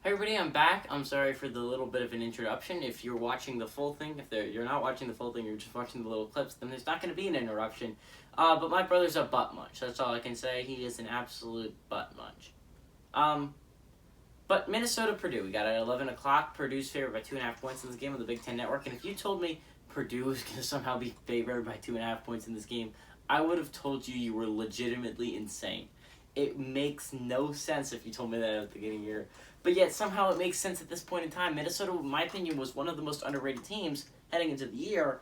Hey everybody, I'm back. I'm sorry for the little bit of an interruption. If you're watching the full thing, you're not watching the full thing, you're just watching the little clips, then there's not going to be an interruption. But my brother's a butt munch. That's all I can say. He is an absolute butt munch. But Minnesota Purdue, we got at 11 o'clock. Purdue's favored by 2.5 points in this game on the Big Ten Network. And if you told me Purdue was going to somehow be favored by 2.5 points in this game, I would have told you were legitimately insane. It makes no sense if you told me that at the beginning of the year. But yet, somehow it makes sense at this point in time. Minnesota, in my opinion, was one of the most underrated teams heading into the year.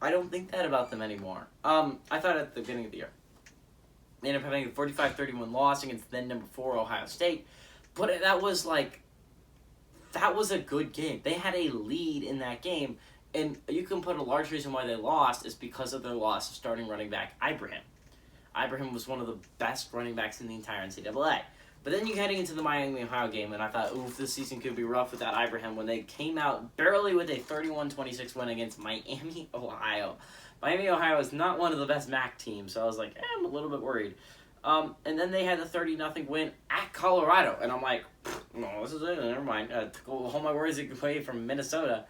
I don't think that about them anymore. I thought at the beginning of the year. They ended up having a 45-31 loss against then number 4 Ohio State. But that was a good game. They had a lead in that game. And you can put a large reason why they lost is because of their loss of starting running back Ibrahim. Ibrahim was one of the best running backs in the entire NCAA. But then you're heading into the Miami-Ohio game, and I thought, oof, this season could be rough without Ibrahim when they came out barely with a 31-26 win against Miami, Ohio. Miami, Ohio is not one of the best MAC teams, so I was like, I'm a little bit worried. And then they had the 30-0 win at Colorado, and I'm like, no, this is it, never mind. Hold my worries away from Minnesota.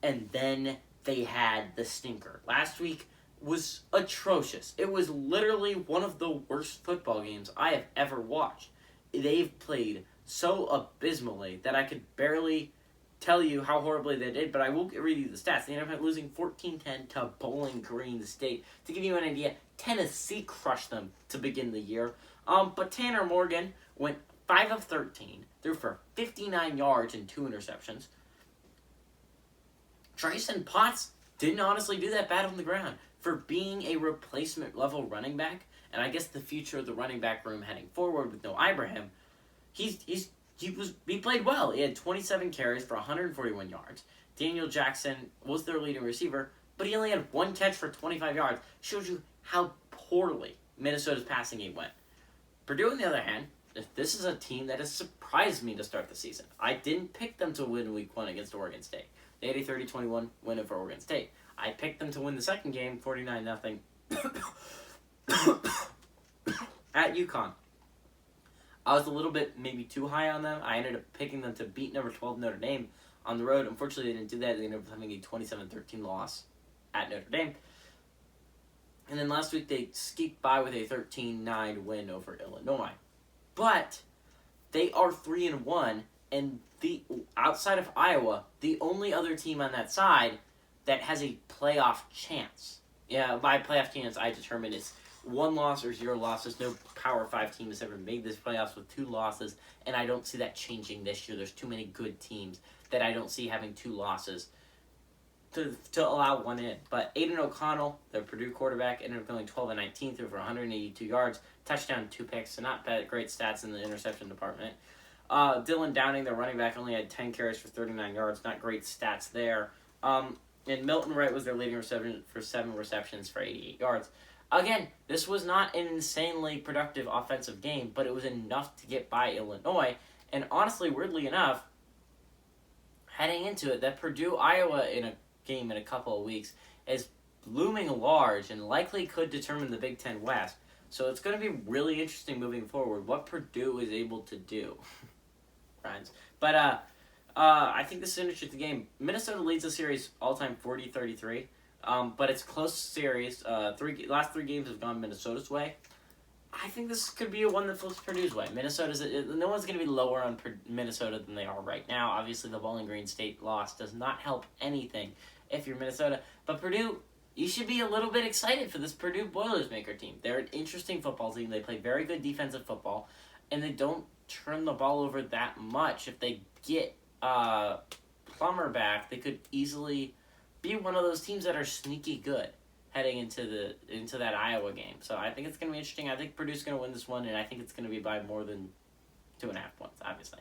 And then they had the stinker. Last week was atrocious. It was literally one of the worst football games I have ever watched. They've played so abysmally that I could barely tell you how horribly they did, but I will read you the stats. They ended up losing 14-10 to Bowling Green State. To give you an idea, Tennessee crushed them to begin the year. But Tanner Morgan went 5 of 13, threw for 59 yards and 2 interceptions. Tryson Potts didn't honestly do that bad on the ground for being a replacement level running back. And I guess the future of the running back room heading forward with no Ibrahim, he played well. He had 27 carries for 141 yards. Daniel Jackson was their leading receiver, but he only had 1 catch for 25 yards. Shows you how poorly Minnesota's passing game went. Purdue, on the other hand, this is a team that has surprised me to start the season. I didn't pick them to win Week 1 against Oregon State. They had a 30-21 win over Oregon State. I picked them to win the second game, 49-0. At UConn. I was a little bit maybe too high on them. I ended up picking them to beat number 12 Notre Dame on the road. Unfortunately, they didn't do that. They ended up having a 27-13 loss at Notre Dame. And then last week, they squeaked by with a 13-9 win over Illinois. But they are 3-1, and outside of Iowa, the only other team on that side that has a playoff chance. Yeah, by playoff chance, I determine it's 1 loss or 0 losses. No Power 5 team has ever made this playoffs with 2 losses, and I don't see that changing this year. There's too many good teams that I don't see having 2 losses to allow 1 in. But Aiden O'Connell, the Purdue quarterback, ended up going 12-19, threw for 182 yards, touchdown, 2 picks, so not bad, great stats in the interception department. Dylan Downing, the running back, only had 10 carries for 39 yards, not great stats there. And Milton Wright was their leading reception for 7 receptions for 88 yards. Again, this was not an insanely productive offensive game, but it was enough to get by Illinois. And honestly, weirdly enough, heading into it, that Purdue-Iowa in a game in a couple of weeks is looming large and likely could determine the Big Ten West. So it's going to be really interesting moving forward what Purdue is able to do, friends. But I think this is an interesting game. Minnesota leads the series all-time 40-33. But it's a close series. Last 3 games have gone Minnesota's way. I think this could be one that flips Purdue's way. No one's going to be lower on Minnesota than they are right now. Obviously, the Bowling Green State loss does not help anything if you're Minnesota. But Purdue, you should be a little bit excited for this Purdue Boilermaker team. They're an interesting football team. They play very good defensive football, and they don't turn the ball over that much. If they get Plummer back, they could easily be one of those teams that are sneaky good heading into that Iowa game. So I think it's going to be interesting. I think Purdue's going to win this one, and I think it's going to be by more than 2.5 points, obviously.